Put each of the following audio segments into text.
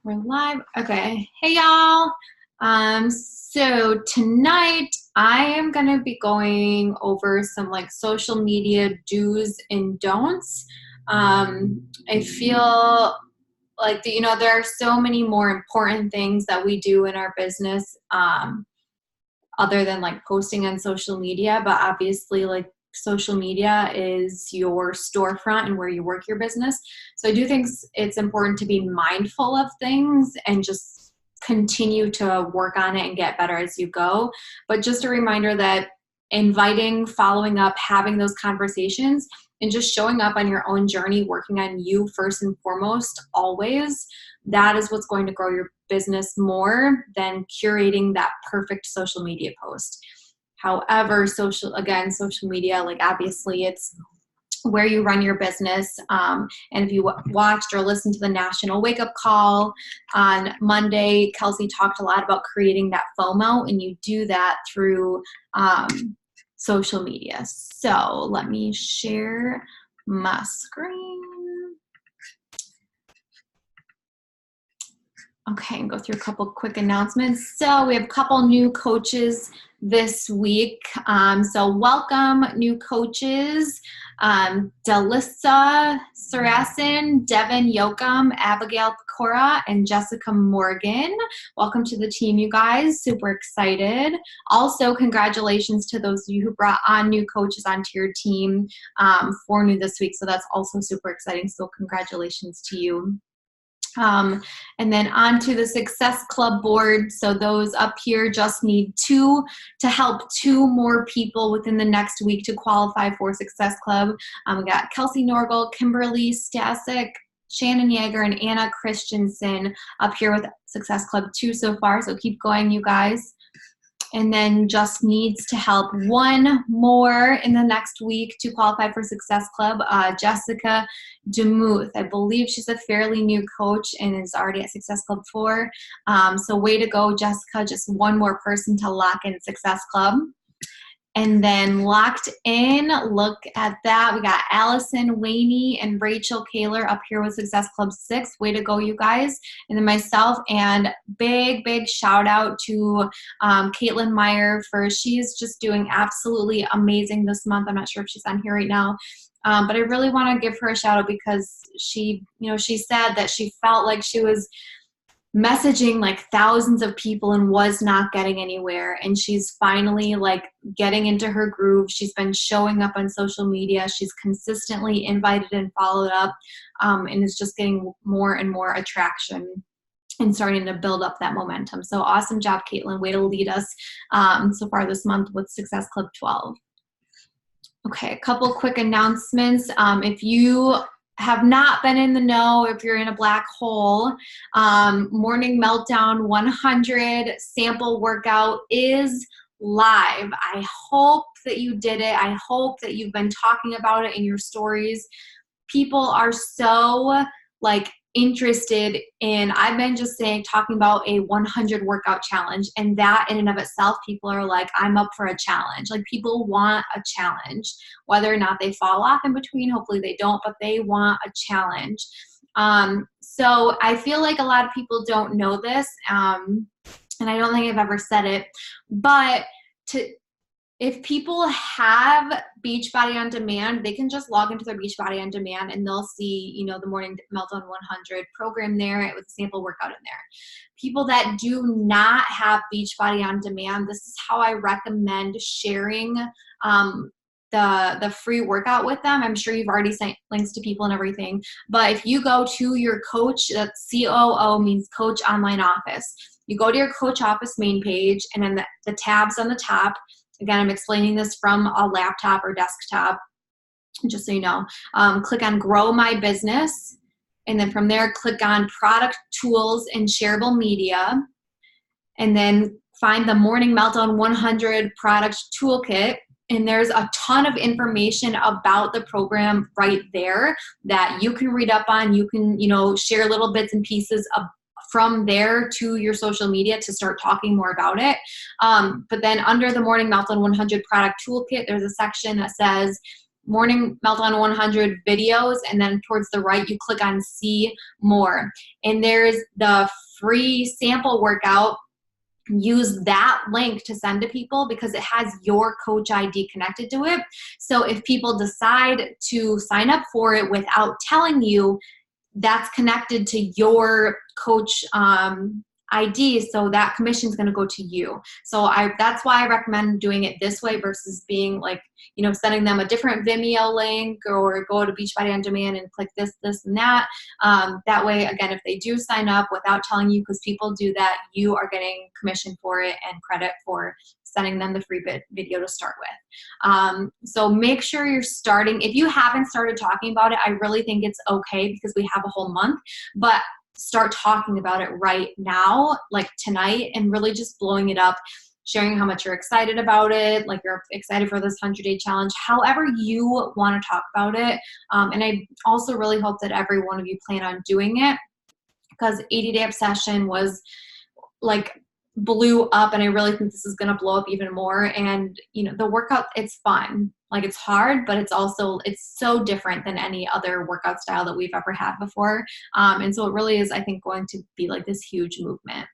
We're live. Okay. Hey, y'all. So tonight I am going to be going over some like social media do's and don'ts. I feel like, there are so many more important things that we do in our business, other than like posting on social media, but obviously like social media is your storefront and where you work your business. So I do think it's important to be mindful of things and just continue to work on it and get better as you go. But just a reminder that inviting, following up, having those conversations, and just showing up on your own journey, working on you first and foremost, always, that is what's going to grow your business more than curating that perfect social media post. However, social media, like obviously it's where you run your business. And if you watched or listened to the National Wake Up Call on Monday, Kelsey talked a lot about creating that FOMO, and you do that through social media. So let me share my screen. Okay, and go through a couple quick announcements. So we have a couple new coaches this week. So welcome new coaches, Delissa Sarasin, Devin Yoakum, Abigail Pecora, and Jessica Morgan. Welcome to the team, you guys. Super excited. Also, congratulations to those of you who brought on new coaches onto your team for new this week. So that's also super exciting. So congratulations to you. And then on to the Success Club board. So those up here just need two to help two more people within the next week to qualify for Success Club. We got Kelsey Norgal, Kimberly Stasek, Shannon Yeager, and Anna Christensen up here with Success Club 2 so far. So keep going, you guys. And then just needs to help one more in the next week to qualify for Success Club, Jessica Demuth. I believe she's a fairly new coach and is already at Success Club 4. So way to go, Jessica. Just one more person to lock in Success Club. And then locked in, look at that. We got Allison Waney and Rachel Kaler up here with Success Club 6. Way to go, you guys. And then myself, and big shout out to Caitlin Meyer she's just doing absolutely amazing this month. I'm not sure if she's on here right now. But I really want to give her a shout out because she said that she felt like she was messaging like thousands of people and was not getting anywhere, and she's finally like getting into her groove. She's been showing up on social media, she's consistently invited and followed up, and is just getting more and more attraction and starting to build up that momentum. So awesome job, Caitlin. Way to lead us so far this month with Success Club 12. Okay, a couple quick announcements. If you have not been in the know, if you're in a black hole, Morning Meltdown 100 sample workout is live. I hope that you did it. I hope that you've been talking about it in your stories. People are so like interested in, I've been just talking about a 100 workout challenge, and that in and of itself, people are like, I'm up for a challenge. Like people want a challenge, whether or not they fall off in between. Hopefully they don't, but they want a challenge. So I feel like a lot of people don't know this, and I don't think I've ever said it, but if people have Beachbody On Demand, they can just log into their Beachbody On Demand and they'll see, the Morning Meltdown 100 program there with a sample workout in there. People that do not have Beachbody On Demand, this is how I recommend sharing the free workout with them. I'm sure you've already sent links to people and everything, but if you go to your coach, that's COO means Coach Online Office. You go to your coach office main page, and then the tabs on the top. Again, I'm explaining this from a laptop or desktop, just so you know. Click on Grow My Business, and then from there, click on Product Tools and Shareable Media, and then find the Morning Meltdown 100 Product Toolkit, and there's a ton of information about the program right there that you can read up on. You can, share little bits and pieces from there to your social media to start talking more about it. But then under the Morning Meltdown 100 Product Toolkit, there's a section that says Morning Meltdown 100 videos, and then towards the right, you click on see more. And there's the free sample workout. Use that link to send to people because it has your coach ID connected to it. So if people decide to sign up for it without telling you, that's connected to your coach ID, so that commission is going to go to you. So that's why I recommend doing it this way versus being like, sending them a different Vimeo link or go to Beachbody On Demand and click this, and that. That way, again, if they do sign up without telling you, because people do that, you are getting commission for it and credit for sending them the free video to start with. So make sure you're starting. If you haven't started talking about it, I really think it's okay because we have a whole month, but start talking about it right now, like tonight, and really just blowing it up, sharing how much you're excited about it, like you're excited for this 100-day challenge, however you want to talk about it. And I also really hope that every one of you plan on doing it, because 80-Day Obsession was like blew up, and I really think this is going to blow up even more. And the workout, it's fun, like it's hard, but it's so different than any other workout style that we've ever had before. And so it really is, I think, going to be like this huge movement.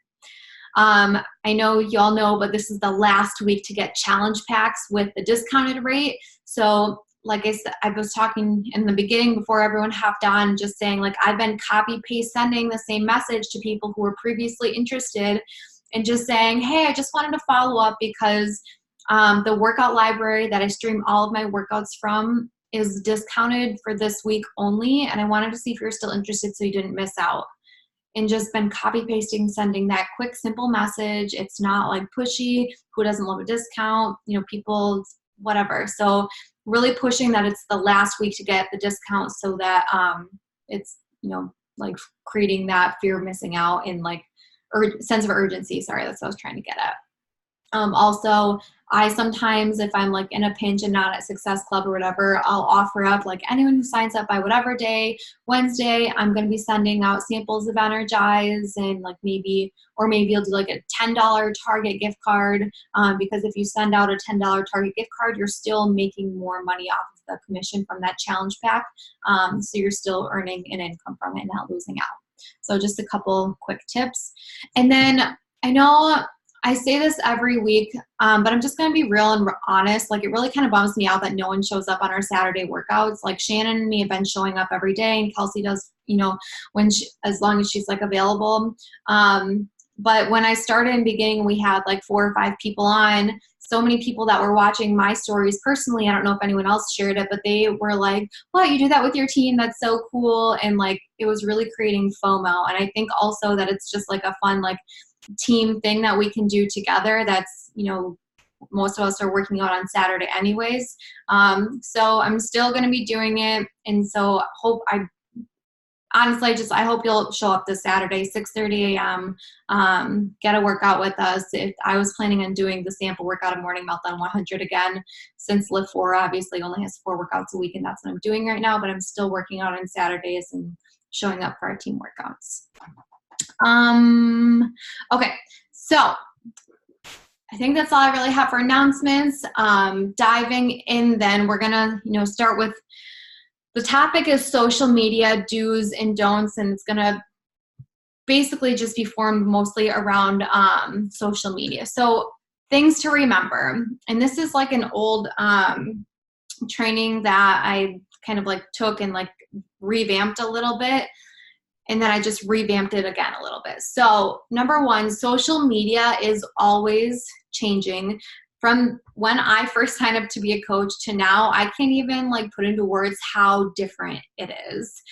I know y'all know, but this is the last week to get challenge packs with the discounted rate. So like I said, I was talking in the beginning before everyone hopped on, just saying, like, I've been copy paste sending the same message to people who were previously interested, and just saying, hey, I just wanted to follow up because the workout library that I stream all of my workouts from is discounted for this week only, and I wanted to see if you're still interested so you didn't miss out. And just been copy pasting, sending that quick, simple message. It's not like pushy. Who doesn't love a discount? People, whatever. So really pushing that it's the last week to get the discount, so that it's like creating that fear of missing out and like sense of urgency. Sorry, that's what I was trying to get at. Also, I sometimes, if I'm like in a pinch and not at Success Club or whatever, I'll offer up like anyone who signs up by whatever day, Wednesday, I'm going to be sending out samples of Energize, and like maybe you'll do like a $10 Target gift card, because if you send out a $10 Target gift card, you're still making more money off of the commission from that challenge pack. So you're still earning an income from it and not losing out. So just a couple quick tips. And then I know I say this every week, but I'm just going to be real and honest. Like, it really kind of bums me out that no one shows up on our Saturday workouts. Like, Shannon and me have been showing up every day, and Kelsey does, as long as she's like available. But when I started in the beginning, we had like 4 or 5 people on. So many people that were watching my stories personally. I don't know if anyone else shared it, but they were like, "Well, you do that with your team? That's so cool!" And like, it was really creating FOMO. And I think also that it's just like a fun like team thing that we can do together. That's most of us are working out on Saturday anyways. So I'm still going to be doing it, and so I hope you'll show up this Saturday, 6:30 a.m. Get a workout with us. I was planning on doing the sample workout of Morning Meltdown 100 again, since Live 4 obviously only has 4 workouts a week, and that's what I'm doing right now, but I'm still working out on Saturdays and showing up for our team workouts. Okay, so I think that's all I really have for announcements. Diving in then, we're gonna, start with, the topic is social media do's and don'ts, and it's gonna basically just be formed mostly around social media. So things to remember, and this is like an old training that I kind of like took and like revamped a little bit, and then I just revamped it again a little bit. So number 1, social media is always changing. From when I first signed up to be a coach to now, I can't even like put into words how different it is.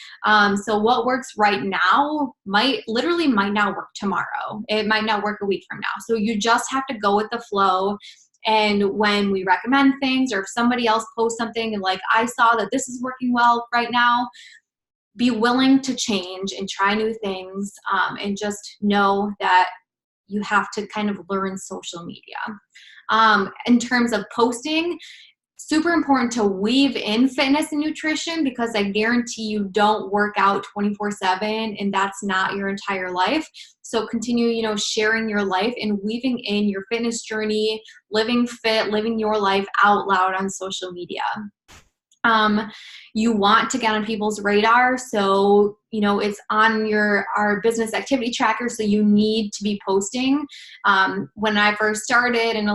So what works right now might not work tomorrow. It might not work a week from now. So you just have to go with the flow. And when we recommend things, or if somebody else posts something and like, I saw that this is working well right now, be willing to change and try new things, and just know that you have to kind of learn social media. In terms of posting, super important to weave in fitness and nutrition, because I guarantee you don't work out 24/7, and that's not your entire life. So continue, sharing your life and weaving in your fitness journey, living fit, living your life out loud on social media. You want to get on people's radar. So, you know, it's on our business activity tracker. So you need to be posting. When I first started, and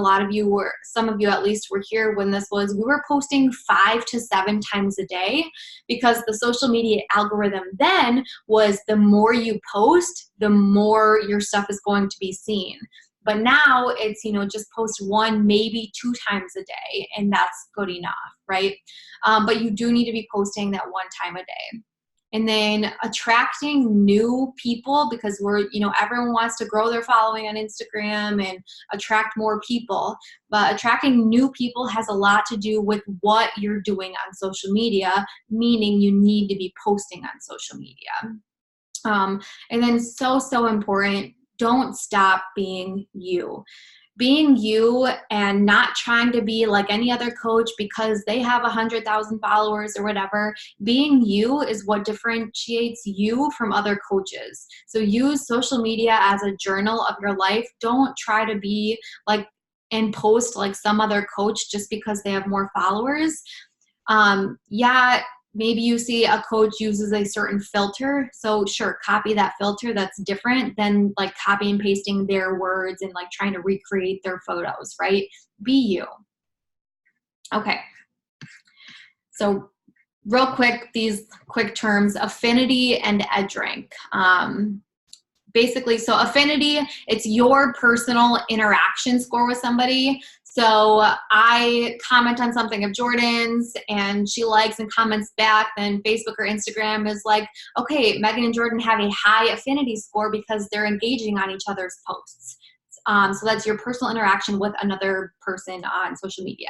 some of you at least were here when this was, we were posting 5 to 7 times a day, because the social media algorithm then was the more you post, the more your stuff is going to be seen. But now it's, you know, just post 1, maybe 2 times a day, and that's good enough, right? But you do need to be posting that 1 time a day. And then attracting new people, because everyone wants to grow their following on Instagram and attract more people. But attracting new people has a lot to do with what you're doing on social media, meaning you need to be posting on social media. And then so important, don't stop being you. Being you and not trying to be like any other coach because they have 100,000 followers or whatever. Being you is what differentiates you from other coaches. So use social media as a journal of your life. Don't try to be like and post like some other coach just because they have more followers. Maybe you see a coach uses a certain filter. So sure, copy that filter. That's different than like copy and pasting their words and like trying to recreate their photos, right? Be you. Okay. So real quick, these quick terms, affinity and EdgeRank. Basically, so affinity, it's your personal interaction score with somebody. So I comment on something of Jordan's and she likes and comments back, then Facebook or Instagram is like, okay, Megan and Jordan have a high affinity score because they're engaging on each other's posts. So that's your personal interaction with another person on social media.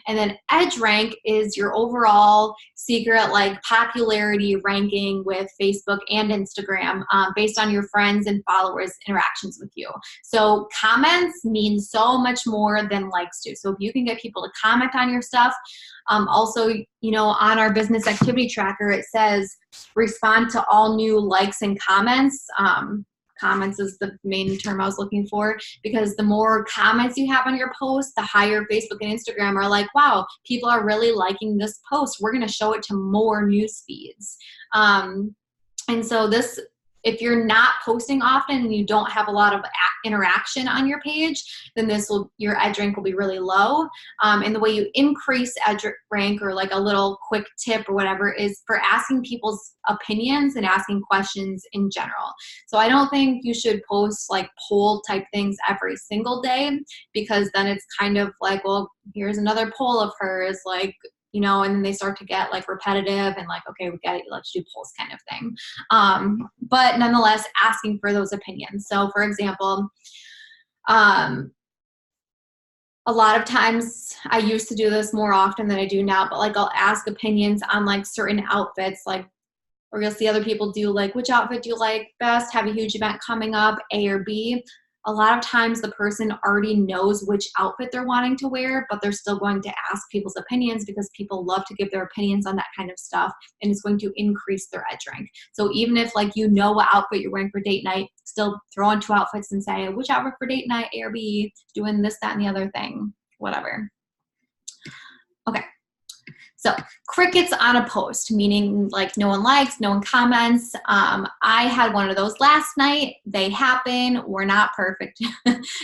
And then EdgeRank is your overall secret like popularity ranking with Facebook and Instagram based on your friends and followers' interactions with you. So comments mean so much more than likes do. So if you can get people to comment on your stuff, also, on our business activity tracker, it says respond to all new likes and comments. Comments is the main term I was looking for, because the more comments you have on your post, the higher Facebook and Instagram are like, wow, people are really liking this post. We're going to show it to more news feeds. And so if you're not posting often and you don't have a lot of interaction on your page, then your EdgeRank will be really low. And the way you increase EdgeRank, or like a little quick tip or whatever, is for asking people's opinions and asking questions in general. So I don't think you should post like poll type things every single day, because then it's kind of like, well, here's another poll of hers, like, and then they start to get like repetitive and like, okay, we got it, let's do polls kind of thing. But nonetheless, asking for those opinions. So for example, a lot of times, I used to do this more often than I do now, but like I'll ask opinions on like certain outfits, like, or you'll see other people do like, which outfit do you like best? Have a huge event coming up, A or B? A lot of times the person already knows which outfit they're wanting to wear, but they're still going to ask people's opinions because people love to give their opinions on that kind of stuff, and it's going to increase their EdgeRank. So even if like what outfit you're wearing for date night, still throw on 2 outfits and say, which outfit for date night, A or B, doing this, that, and the other thing, whatever. Okay. So crickets on a post, meaning like no one likes, no one comments. I had one of those last night. They happen. We're not perfect.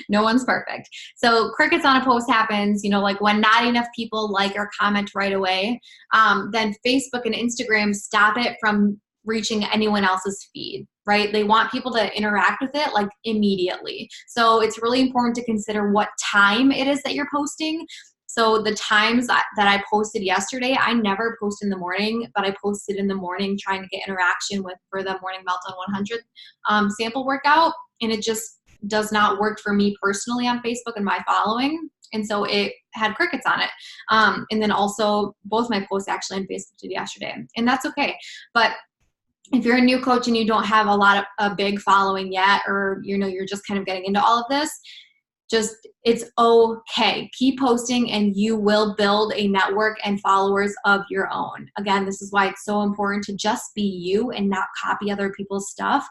No one's perfect. So crickets on a post happens, like when not enough people like or comment right away. Then Facebook and Instagram stop it from reaching anyone else's feed, right? They want people to interact with it like immediately. So it's really important to consider what time it is that you're posting. So the times that I posted yesterday, I never post in the morning, but I posted in the morning trying to get interaction for the Morning Meltdown 100 sample workout. And it just does not work for me personally on Facebook and my following. And so it had crickets on it. And then also both my posts actually on Facebook did yesterday. And that's okay. But if you're a new coach and you don't have a big following yet, or you're just kind of getting into all of this, it's okay. Keep posting and you will build a network and followers of your own. Again, this is why it's so important to just be you and not copy other people's stuff.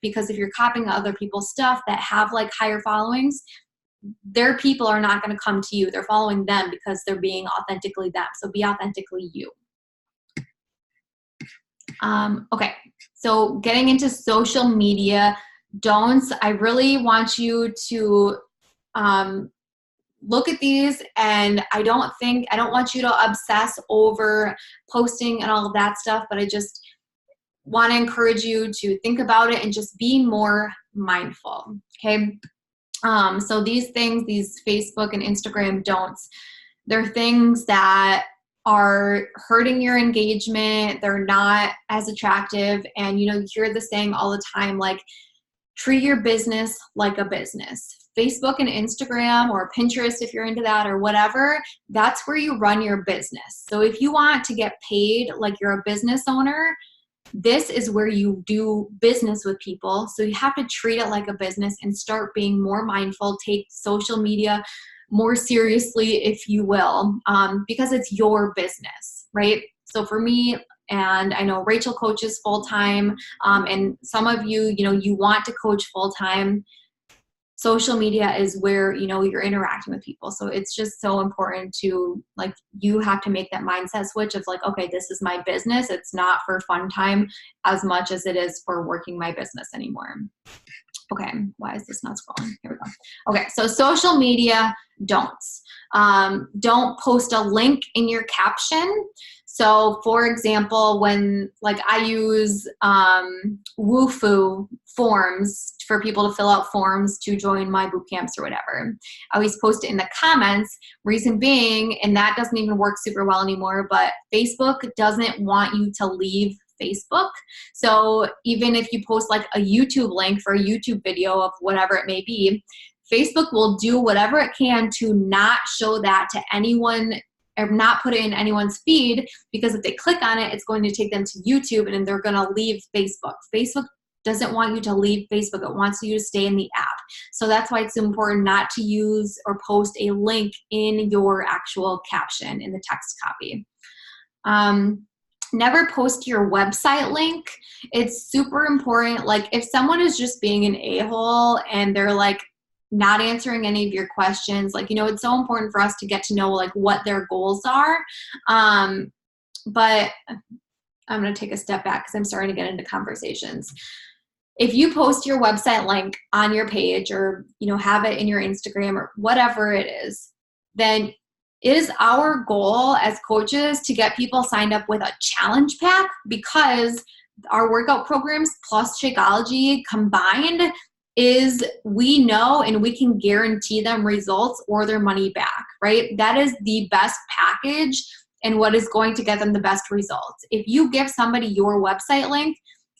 Because if you're copying other people's stuff that have like higher followings, their people are not going to come to you. They're following them because they're being authentically them. So be authentically you. Okay, so getting into social media don'ts, I really want you to look at these, and I don't want you to obsess over posting and all of that stuff, but I just want to encourage you to think about it and just be more mindful, okay? So these things, these Facebook and Instagram don'ts, they're things that are hurting your engagement. They're not as attractive. And, you know, you hear the saying all the time, like, treat your business like a business. Facebook and Instagram, or Pinterest if you're into that, or whatever, that's where you run your business. So if you want to get paid like you're a business owner, this is where you do business with people. So you have to treat it like a business and start being more mindful. Take social media more seriously, if you will, because it's your business, right? So for me, and I know Rachel coaches full-time, and some of you, you know, you want to coach full-time. Social media is where, you know, you're interacting with people. So it's just so important to, like, you have to make that mindset switch of like, okay, this is my business. It's not for fun time as much as it is for working my business anymore. Okay, why is this not scrolling? Here we go. Okay, so social media don'ts. Don't post a link in your caption. So for example, when, like, I use Wufoo forms for people to fill out forms to join my boot camps or whatever, I always post it in the comments. Reason being, and that doesn't even work super well anymore, but Facebook doesn't want you to leave Facebook. So even if you post like a YouTube link for a YouTube video of whatever it may be, Facebook will do whatever it can to not show that to anyone or not put it in anyone's feed, because if they click on it, it's going to take them to YouTube and then they're going to leave Facebook. Facebook doesn't want you to leave Facebook. It wants you to stay in the app. So that's why it's important not to use or post a link in your actual caption in the text copy. Never post your website link. It's super important. Like, if someone is just being an a-hole and they're like not answering any of your questions, like, you know, it's so important for us to get to know like what their goals are. But I'm going to take a step back because I'm starting to get into conversations. If you post your website link on your page, or, you know, have it in your Instagram or whatever it is, then it is our goal as coaches to get people signed up with a challenge pack, because our workout programs plus Shakeology combined is, we know and we can guarantee them results or their money back, right? That is the best package and what is going to get them the best results. If you give somebody your website link,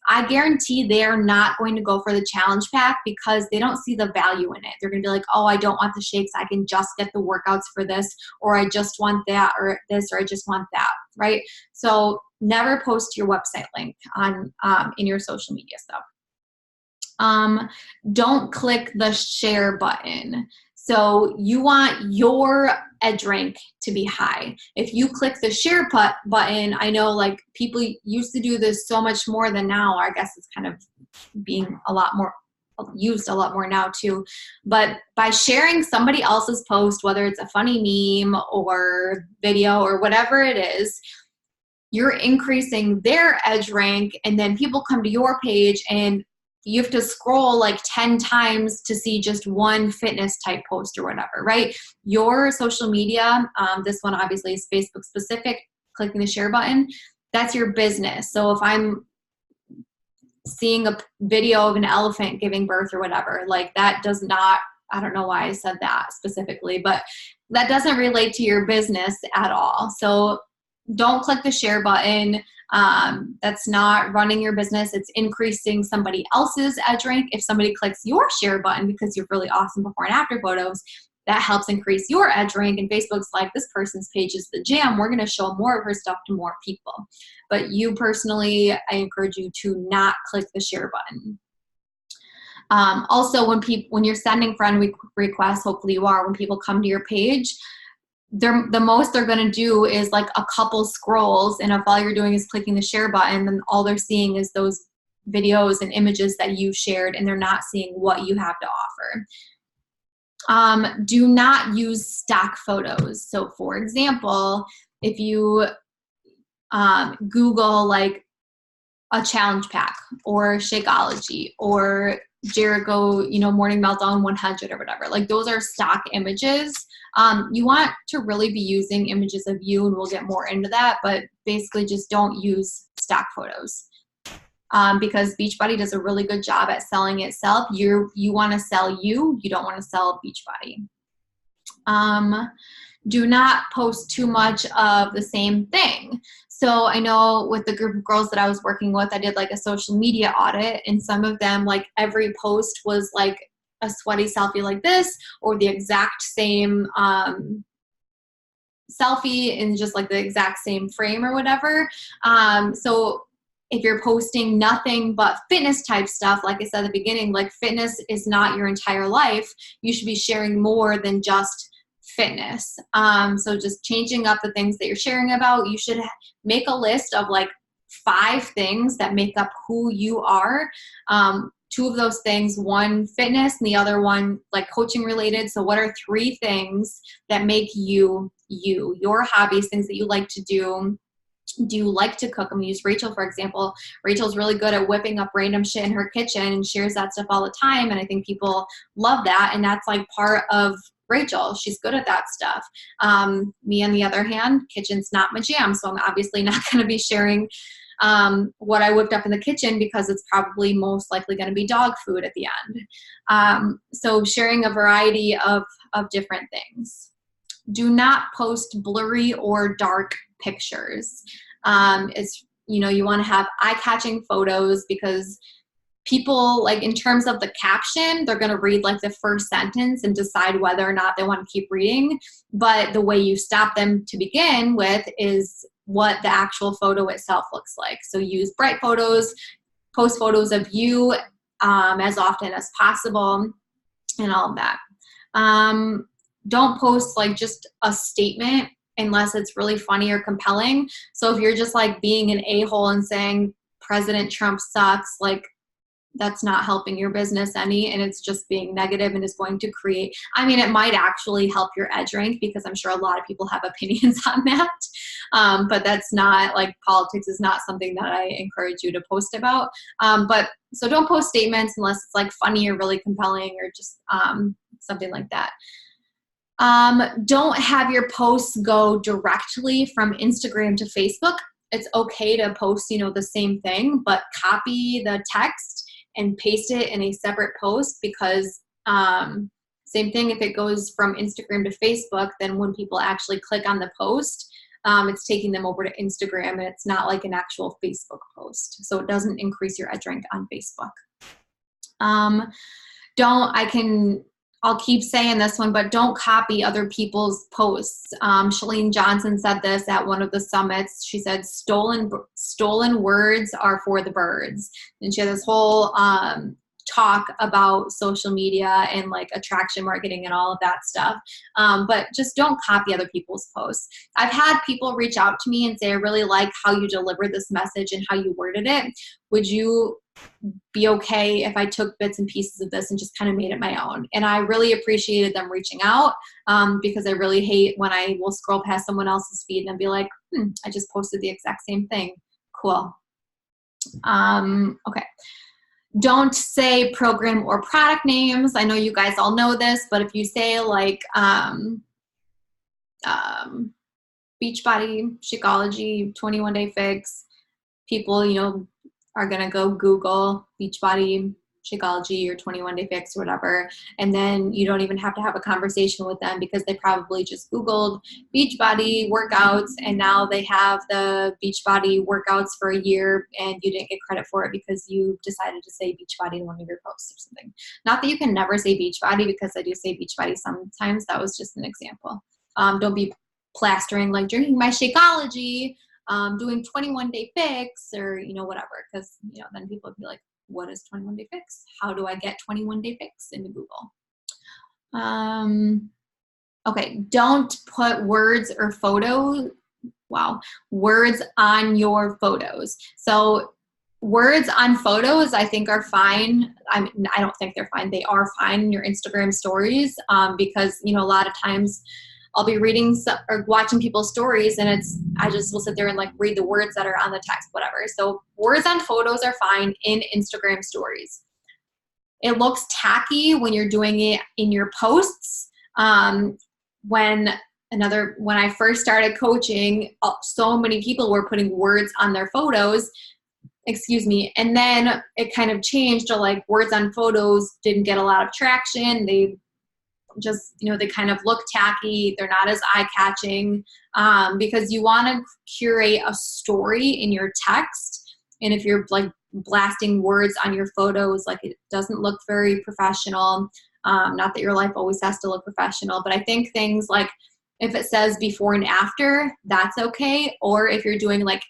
I guarantee they're not going to go for the challenge pack because they don't see the value in it. They're going to be like, oh, I don't want the shakes. I can just get the workouts for this, or I just want that, or this, or I just want that, right? So never post your website link on in your social media stuff. Don't click the share button. So you want your edge rank to be high. If you click the share button, I know like people used to do this so much more than now. I guess it's kind of being a lot more used a lot more now too. But by sharing somebody else's post, whether it's a funny meme or video or whatever it is, you're increasing their edge rank, and then people come to your page and you have to scroll like 10 times to see just one fitness type post or whatever, right? Your social media, this one obviously is Facebook specific, clicking the share button, that's your business. So if I'm seeing a video of an elephant giving birth or whatever, like that does not, I don't know why I said that specifically, but that doesn't relate to your business at all. So don't click the share button. That's not running your business. It's increasing somebody else's edge rank. If somebody clicks your share button because you're really awesome before and after photos, that helps increase your edge rank. And Facebook's like, this person's page is the jam. We're going to show more of her stuff to more people. But you personally, I encourage you to not click the share button. Also, when you're sending friend requests, hopefully you are, when people come to your page, the most they're going to do is like a couple scrolls, and if all you're doing is clicking the share button, then all they're seeing is those videos and images that you shared, and they're not seeing what you have to offer. Do not use stock photos. So for example, if you Google like a challenge pack or Shakeology or Jericho, Morning Meltdown 100 or whatever, like those are stock images. You want to really be using images of you, and we'll get more into that, but basically just don't use stock photos. Because Beachbody does a really good job at selling itself. You want to sell you don't want to sell Beachbody. Do not post too much of the same thing. So I know with the group of girls that I was working with, I did like a social media audit, and some of them, like every post was like a sweaty selfie like this, or the exact same selfie in just like the exact same frame or whatever. So if you're posting nothing but fitness type stuff, like I said at the beginning, like fitness is not your entire life. You should be sharing more than just fitness. So just changing up the things that you're sharing about. You should make a list of like 5 things that make up who you are. 2 of those things, one fitness and the other one like coaching related. So what are 3 things that make you, your hobbies, things that you like to do? Do you like to cook? I'm gonna use Rachel, for example. Rachel's really good at whipping up random shit in her kitchen and shares that stuff all the time. And I think people love that. And that's like part of Rachel. She's good at that stuff. Me, on the other hand, kitchen's not my jam. So I'm obviously not going to be sharing what I whipped up in the kitchen, because it's probably most likely going to be dog food at the end. So sharing a variety of different things. Do not post blurry or dark pictures. You want to have eye-catching photos, because people, like in terms of the caption, they're going to read like the first sentence and decide whether or not they want to keep reading. But the way you stop them to begin with is what the actual photo itself looks like. So use bright photos, post photos of you as often as possible, and all of that. Don't post like just a statement unless it's really funny or compelling. So if you're just like being an a-hole and saying President Trump sucks, like that's not helping your business any, and it's just being negative and is going to create, it might actually help your edge rank, because I'm sure a lot of people have opinions on that. But that's not, like, politics is not something that I encourage you to post about. So don't post statements unless it's like funny or really compelling, or just something like that. Don't have your posts go directly from Instagram to Facebook. It's okay to post, the same thing, but copy the text and paste it in a separate post, because same thing, if it goes from Instagram to Facebook, then when people actually click on the post, it's taking them over to Instagram, and it's not like an actual Facebook post. So it doesn't increase your edge rank on Facebook. I'll keep saying this one, but don't copy other people's posts. Chalene Johnson said this at one of the summits. She said, stolen words are for the birds. And she had this whole talk about social media and like attraction marketing and all of that stuff. But just don't copy other people's posts. I've had people reach out to me and say, I really like how you delivered this message and how you worded it. Would you be okay if I took bits and pieces of this and just kind of made it my own? And I really appreciated them reaching out, because I really hate when I will scroll past someone else's feed and be like, I just posted the exact same thing. Cool. Okay. Don't say program or product names. I know you guys all know this, but if you say like Beachbody, Shakeology, 21 Day Fix, people, are going to go Google Beachbody, Shakeology, or 21 Day Fix or whatever. And then you don't even have to have a conversation with them, because they probably just Googled Beachbody workouts, and now they have the Beachbody workouts for a year, and you didn't get credit for it because you decided to say Beachbody in one of your posts or something. Not that you can never say Beachbody, because I do say Beachbody sometimes. That was just an example. Don't be plastering like drinking my Shakeology, doing 21 Day Fix, or whatever, because then people would be like, what is 21 Day Fix? How do I get 21 Day Fix into Google? Okay, don't put words or words on your photos. So Words on photos, I think, are fine. I don't think they're fine. They are fine in your Instagram stories, because, you know, a lot of times I'll be reading or watching people's stories, and I just will sit there and like read the words that are on the text, whatever. So words on photos are fine in Instagram stories. It looks tacky when you're doing it in your posts. When I first started coaching, so many people were putting words on their photos, and then it kind of changed to like words on photos didn't get a lot of traction. They just, you know, they kind of look tacky. They're not as eye-catching, because you want to curate a story in your text. And if you're like blasting words on your photos, like it doesn't look very professional. Not that your life always has to look professional, but I think things like if it says before and after, that's okay. Or if you're doing like,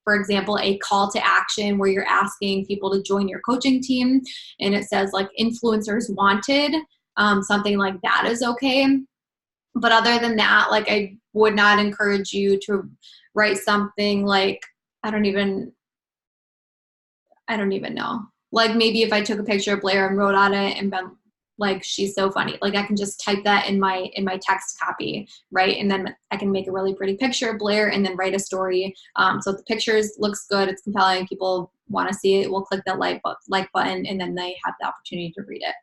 for example, a call to action where you're asking people to join your coaching team and it says like influencers wanted, something like that is okay. But other than that, like I would not encourage you to write something like, I don't even know. Like maybe if I took a picture of Blair and wrote on it and been like, she's so funny. Like I can just type that in my text copy, right? And then I can make a really pretty picture of Blair and then write a story. So if the pictures looks good, it's compelling, people want to see it, we'll click that like button and then they have the opportunity to read it.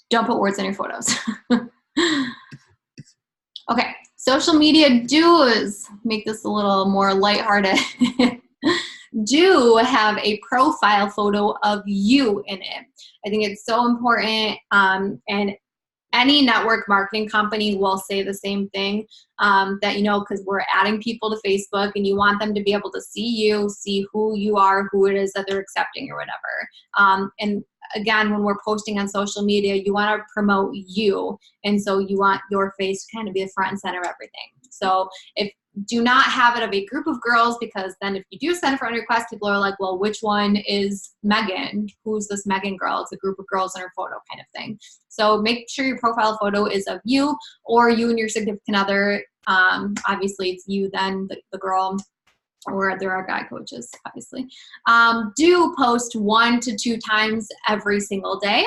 Don't put words in your photos. Okay, social media do's. Make this a little more lighthearted. Do have a profile photo of you in it. I think it's so important, and any network marketing company will say the same thing, that, you know, because we're adding people to Facebook and you want them to be able to see you, see who you are, who it is that they're accepting or whatever. And again, when we're posting on social media, you want to promote you. And so you want your face to kind of be the front and center of everything. So do not have it of a group of girls, because then if you do send a friend request, people are like, well, which one is Megan? Who's this Megan girl? It's a group of girls in her photo kind of thing. So make sure your profile photo is of you or you and your significant other. Obviously it's you then, the girl, or there are guy coaches, obviously. Do post 1 to 2 times every single day.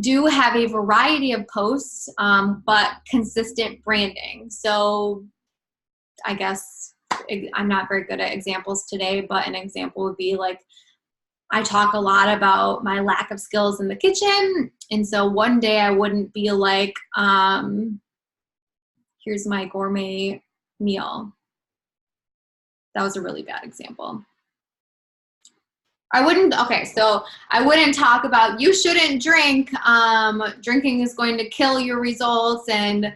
Do have a variety of posts, but consistent branding. So I guess I'm not very good at examples today, but an example would be like, I talk a lot about my lack of skills in the kitchen. And so one day I wouldn't be like, here's my gourmet meal. That was a really bad example. I wouldn't talk about you shouldn't drink. Drinking is going to kill your results, and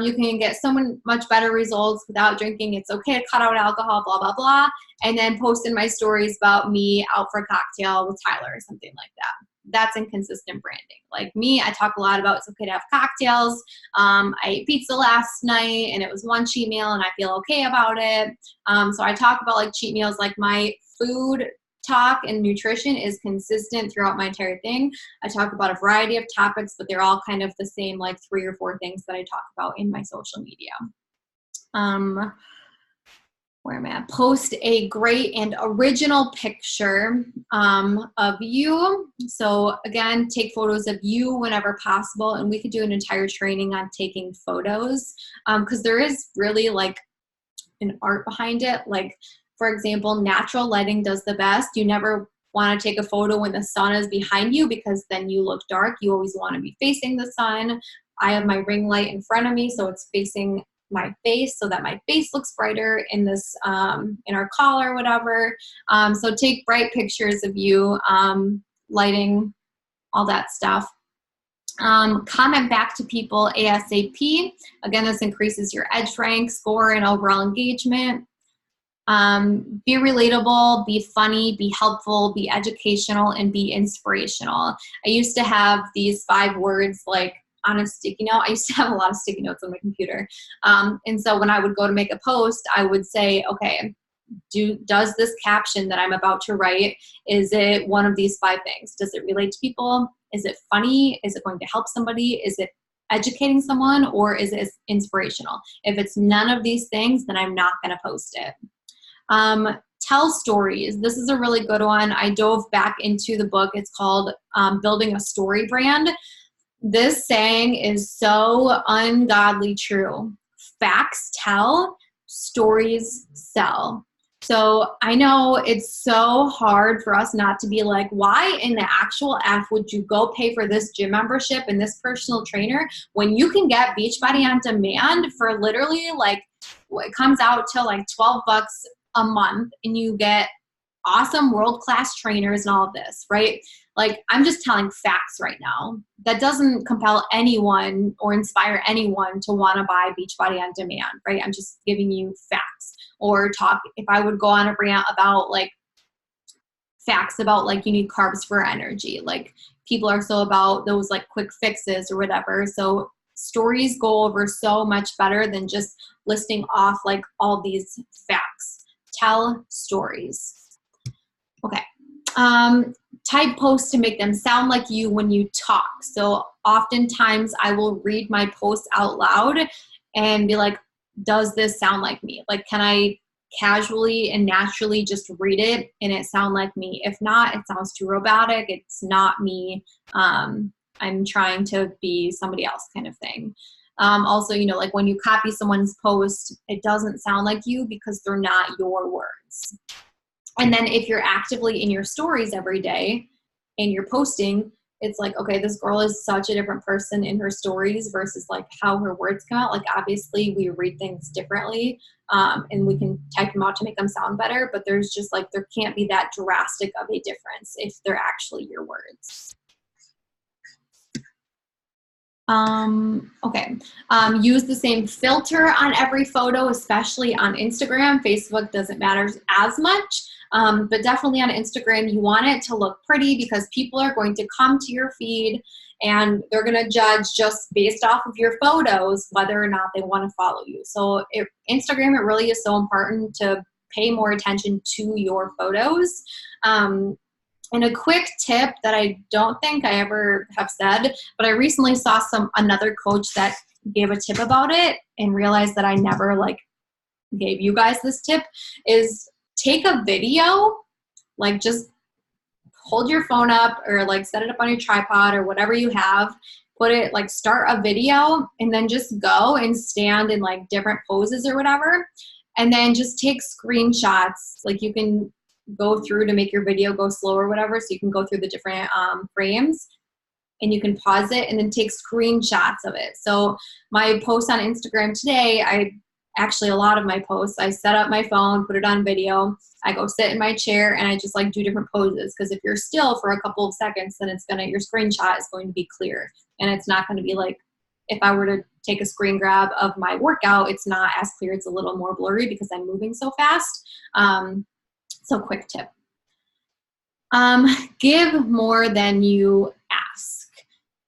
you can get so much better results without drinking. It's okay to cut out alcohol, blah, blah, blah. And then post in my stories about me out for a cocktail with Tyler or something like that. That's inconsistent branding. Like me, I talk a lot about it's okay to have cocktails. I ate pizza last night and it was one cheat meal and I feel okay about it. So I talk about like cheat meals, like my food talk and nutrition is consistent throughout my entire thing. I talk about a variety of topics, but they're all kind of the same, like 3 or 4 things that I talk about in my social media. Where am I at? Post a great and original picture of you. So again, take photos of you whenever possible. And we could do an entire training on taking photos, because there is really like an art behind it. Like, for example, natural lighting does the best. You never want to take a photo when the sun is behind you, because then you look dark. You always want to be facing the sun. I have my ring light in front of me, so it's facing my face so that my face looks brighter in this, in our call or whatever. So take bright pictures of you, lighting, all that stuff. Comment back to people ASAP. Again, this increases your edge rank score and overall engagement. Be relatable, be funny, be helpful, be educational, and be inspirational. I used to have these 5 words like on a sticky note. I used to have a lot of sticky notes on my computer. And so when I would go to make a post, I would say, okay, does this caption that I'm about to write, is it one of these 5 things? Does it relate to people? Is it funny? Is it going to help somebody? Is it educating someone? Or is it inspirational? If it's none of these things, then I'm not going to post it. Tell stories. This is a really good one. I dove back into the book. It's called Building a Story Brand. This saying is so ungodly true. Facts tell, stories sell. So I know it's so hard for us not to be like, why in the actual F would you go pay for this gym membership and this personal trainer when you can get Beachbody on demand for literally like, it comes out to like $12 a month and you get awesome world-class trainers and all of this, right? Like, I'm just telling facts right now. That doesn't compel anyone or inspire anyone to want to buy Beachbody on demand, right? I'm just giving you facts. Or talk, if I would go on a rant about like facts about like you need carbs for energy, like people are so about those like quick fixes or whatever. So stories go over so much better than just listing off like all these facts. Tell stories. Okay. Type posts to make them sound like you when you talk. So oftentimes I will read my posts out loud and be like, does this sound like me? Like, can I casually and naturally just read it and it sound like me? If not, it sounds too robotic. It's not me. I'm trying to be somebody else kind of thing. Also, you know, like when you copy someone's post, it doesn't sound like you because they're not your words. And then if you're actively in your stories every day and you're posting, it's like, okay, this girl is such a different person in her stories versus like how her words come out. Like obviously we read things differently and we can type them out to make them sound better, but there's just like, there can't be that drastic of a difference if they're actually your words. Okay. Use the same filter on every photo, especially on Instagram. Facebook doesn't matter as much, but definitely on Instagram, you want it to look pretty because people are going to come to your feed and they're going to judge just based off of your photos whether or not they want to follow you. So Instagram, it really is so important to pay more attention to your photos. And a quick tip that I don't think I ever have said, but I recently saw another coach that gave a tip about it and realized that I never like gave you guys this tip, is take a video, like just hold your phone up or like set it up on your tripod or whatever you have, put it like start a video and then just go and stand in like different poses or whatever. And then just take screenshots. Like you can go through to make your video go slow or whatever. So you can go through the different frames and you can pause it and then take screenshots of it. So my post on Instagram today, a lot of my posts, I set up my phone, put it on video. I go sit in my chair and I just like do different poses. Cause if you're still for a couple of seconds, then your screenshot is going to be clear. And it's not going to be like, if I were to take a screen grab of my workout, it's not as clear. It's a little more blurry because I'm moving so fast. So quick tip. Give more than you ask.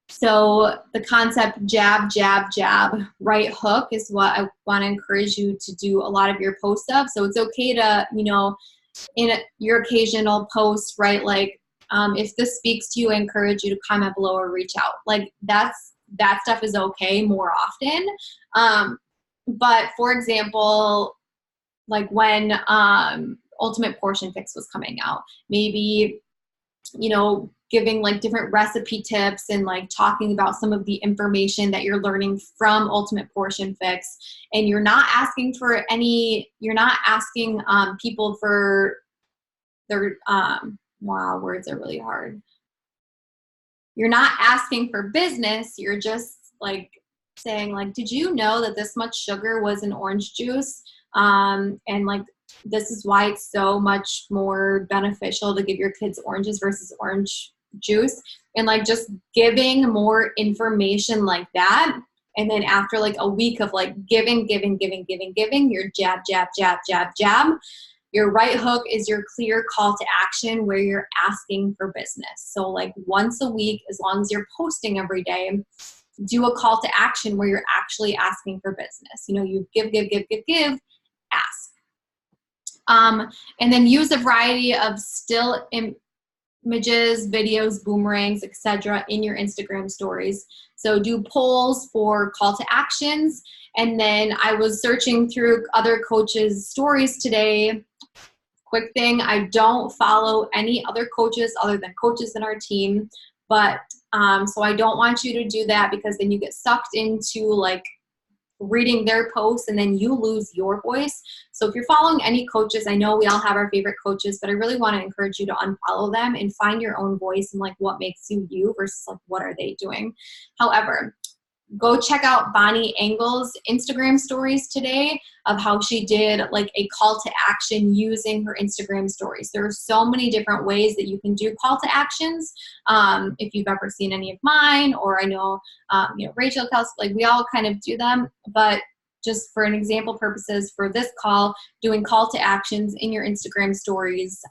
So the concept jab, jab, jab, right hook is what I want to encourage you to do a lot of your posts of. So it's okay to, you know, in your occasional post, right? Like if this speaks to you, I encourage you to comment below or reach out. Like that stuff is okay more often. But for example, like when Ultimate Portion Fix was coming out, maybe, you know, giving like different recipe tips and like talking about some of the information that you're learning from Ultimate Portion Fix. And you're not asking people for their, wow, words are really hard. You're not asking for business. You're just like saying like, did you know that this much sugar was in orange juice? And like, this is why it's so much more beneficial to give your kids oranges versus orange juice, and like just giving more information like that. And then after like a week of like giving, your jab, jab, jab, jab, jab, your right hook is your clear call to action where you're asking for business. So like once a week, as long as you're posting every day, do a call to action where you're actually asking for business. You know, you give, ask. And then use a variety of still images, videos, boomerangs, etc. in your Instagram stories. So do polls for call to actions. And then I was searching through other coaches' stories today, quick thing, I don't follow any other coaches other than coaches in our team, but so I don't want you to do that, because then you get sucked into like reading their posts and then you lose your voice. So if you're following any coaches, I know we all have our favorite coaches, but I really want to encourage you to unfollow them and find your own voice and like what makes you you versus like what are they doing. However, go check out Bonnie Engel's Instagram stories today of how she did like a call to action using her Instagram stories. There are so many different ways that you can do call to actions. If you've ever seen any of mine, or I know, Rachel Kelsey, like we all kind of do them, but just for an example purposes for this call, doing call to actions in your Instagram stories.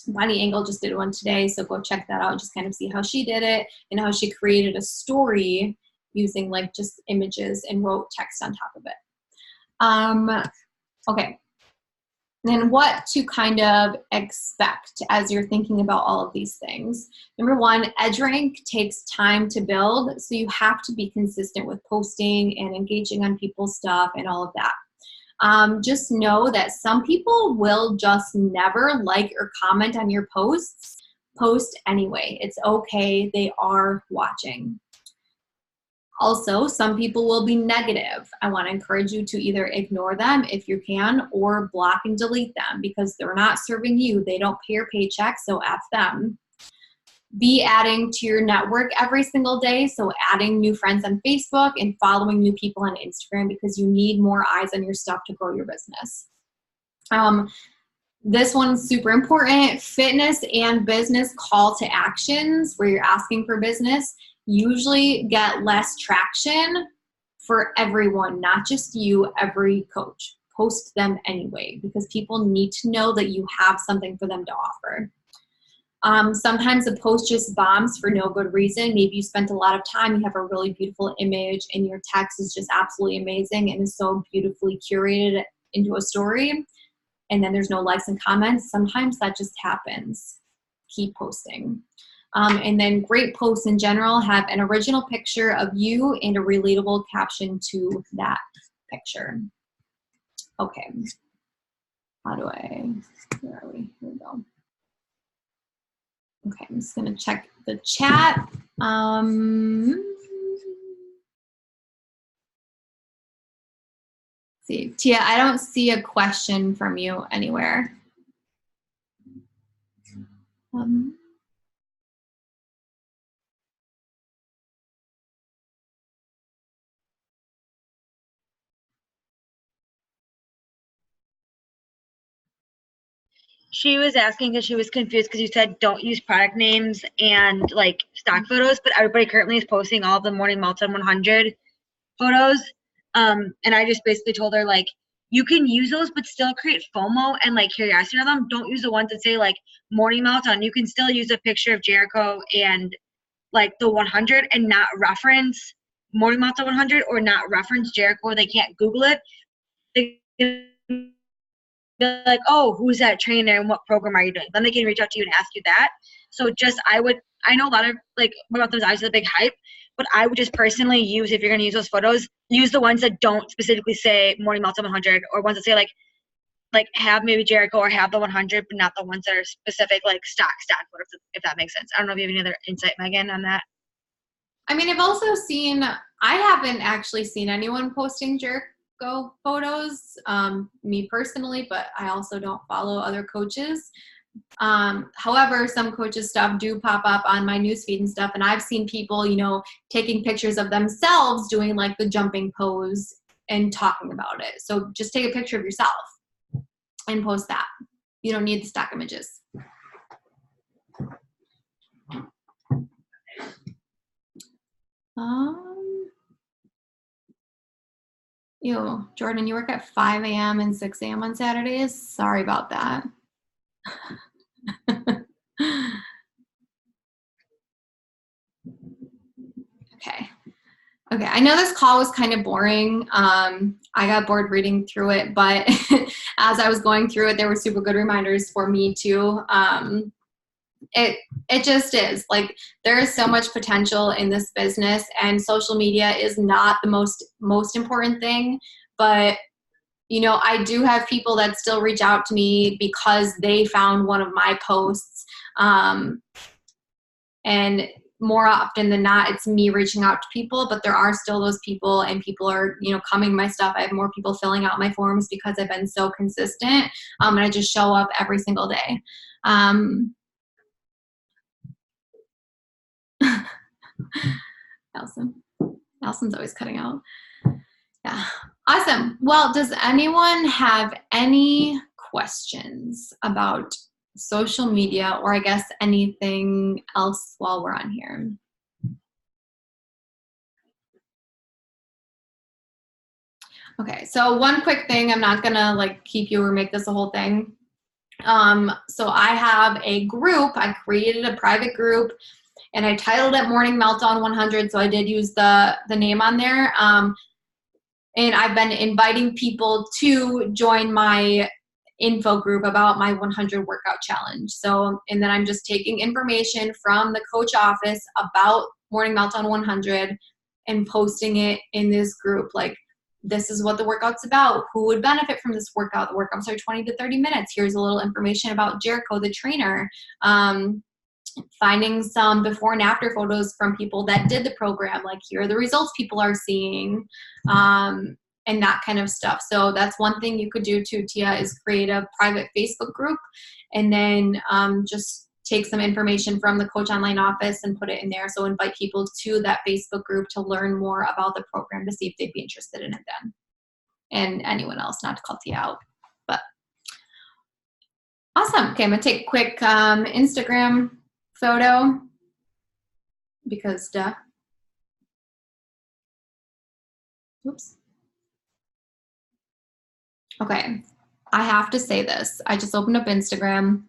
Bonnie Engel just did one today, so go check that out and just kind of see how she did it and how she created a story using like just images and wrote text on top of it. Okay. Then what to kind of expect as you're thinking about all of these things. Number one, EdgeRank takes time to build, so you have to be consistent with posting and engaging on people's stuff and all of that. Just know that some people will just never like or comment on your posts. Post anyway. It's okay. They are watching. Also, some people will be negative. I want to encourage you to either ignore them if you can, or block and delete them, because they're not serving you. They don't pay your paycheck, so F them. Be adding to your network every single day, so adding new friends on Facebook and following new people on Instagram, because you need more eyes on your stuff to grow your business. This one's super important. Fitness and business call to actions where you're asking for business usually get less traction for everyone, not just you, every coach. Post them anyway, because people need to know that you have something for them to offer. Sometimes a post just bombs for no good reason. Maybe you spent a lot of time, you have a really beautiful image, and your text is just absolutely amazing and is so beautifully curated into a story, and then there's no likes and comments. Sometimes that just happens. Keep posting. And then great posts in general have an original picture of you and a relatable caption to that picture. Okay. Where are we? Here we go. Okay, I'm just gonna check the chat. See, Tia, I don't see a question from you anywhere. She was asking because she was confused because you said don't use product names and like stock photos, but everybody currently is posting all the Morning Meltdown 100 photos. And I just basically told her like, you can use those, but still create FOMO and like curiosity on them. Don't use the ones that say like Morning Meltdown. You can still use a picture of Jericho and like the 100 and not reference Morning Meltdown 100 or not reference Jericho, or they can't Google it. They like, oh, who's that trainer and what program are you doing? Then they can reach out to you and ask you that. So just I know a lot of like about those eyes is a big hype, but I would just personally use, if you're gonna use those photos, use the ones that don't specifically say Morning Meltdown 100, or ones that say like have maybe Jericho or have the 100, but not the ones that are specific like stock photos, if that makes sense. I don't know if you have any other insight, Megan, on that. I mean, I've also seen, I haven't actually seen anyone posting Jericho photos, me personally, but I also don't follow other coaches. However, some coaches stuff do pop up on my newsfeed and stuff, and I've seen people, taking pictures of themselves doing like the jumping pose and talking about it. So just take a picture of yourself and post that. You don't need the stock images. Jordan, you work at 5 a.m. and 6 a.m. on Saturdays? Sorry about that. Okay, I know this call was kind of boring. I got bored reading through it, but as I was going through it, there were super good reminders for me too. It just is. Like, there is so much potential in this business, and social media is not the most important thing, but you know, I do have people that still reach out to me because they found one of my posts. And more often than not, it's me reaching out to people, but there are still those people, and people are, you know, coming to my stuff. I have more people filling out my forms because I've been so consistent. And I just show up every single day. Allison's always cutting out. Yeah. Awesome. Well, does anyone have any questions about social media, or I guess anything else while we're on here? Okay, so one quick thing, I'm not gonna like keep you or make this a whole thing. So I have a group, I created a private group, and I titled it Morning Meltdown 100, so I did use the name on there. And I've been inviting people to join my info group about my 100 workout challenge. So, and then I'm just taking information from the coach office about Morning Meltdown 100 and posting it in this group. Like, this is what the workout's about. Who would benefit from this workout? The workouts are 20 to 30 minutes. Here's a little information about Jericho, the trainer. Finding some before and after photos from people that did the program. Like, here are the results people are seeing. And that kind of stuff. So that's one thing you could do too, Tia, is create a private Facebook group, and then just take some information from the Coach Online office and put it in there. So invite people to that Facebook group to learn more about the program, to see if they'd be interested in it then. And anyone else, not to call Tia out. But awesome. Okay, I'm gonna take a quick Instagram photo because duh. Oops. Okay, I have to say this. I just opened up Instagram.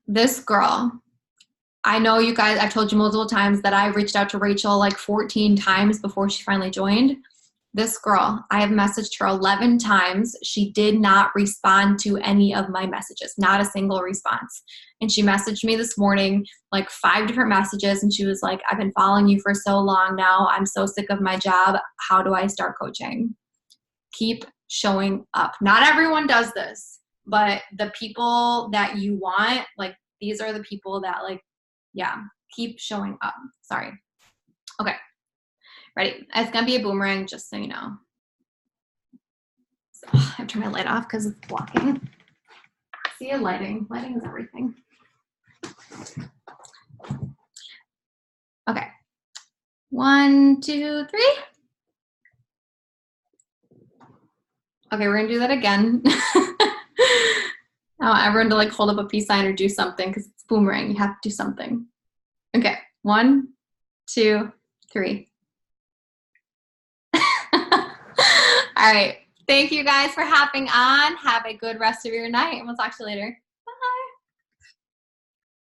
This girl, I know you guys, I've told you multiple times that I reached out to Rachel like 14 times before she finally joined. This girl, I have messaged her 11 times. She did not respond to any of my messages, not a single response. And she messaged me this morning, like 5 different messages. And she was like, I've been following you for so long now. I'm so sick of my job. How do I start coaching? Keep showing up. Not everyone does this, but the people that you want, like, these are the people that, like, yeah, keep showing up. Sorry. Okay. Ready? It's going to be a boomerang, just so you know. So, I have to turn my light off because it's blocking. See, lighting. Lighting is everything. Okay. 1, 2, 3. Okay, we're gonna do that again. I want everyone to like hold up a peace sign or do something because it's boomerang. You have to do something. Okay, 1, 2, 3. All right. Thank you guys for hopping on. Have a good rest of your night, and we'll talk to you later.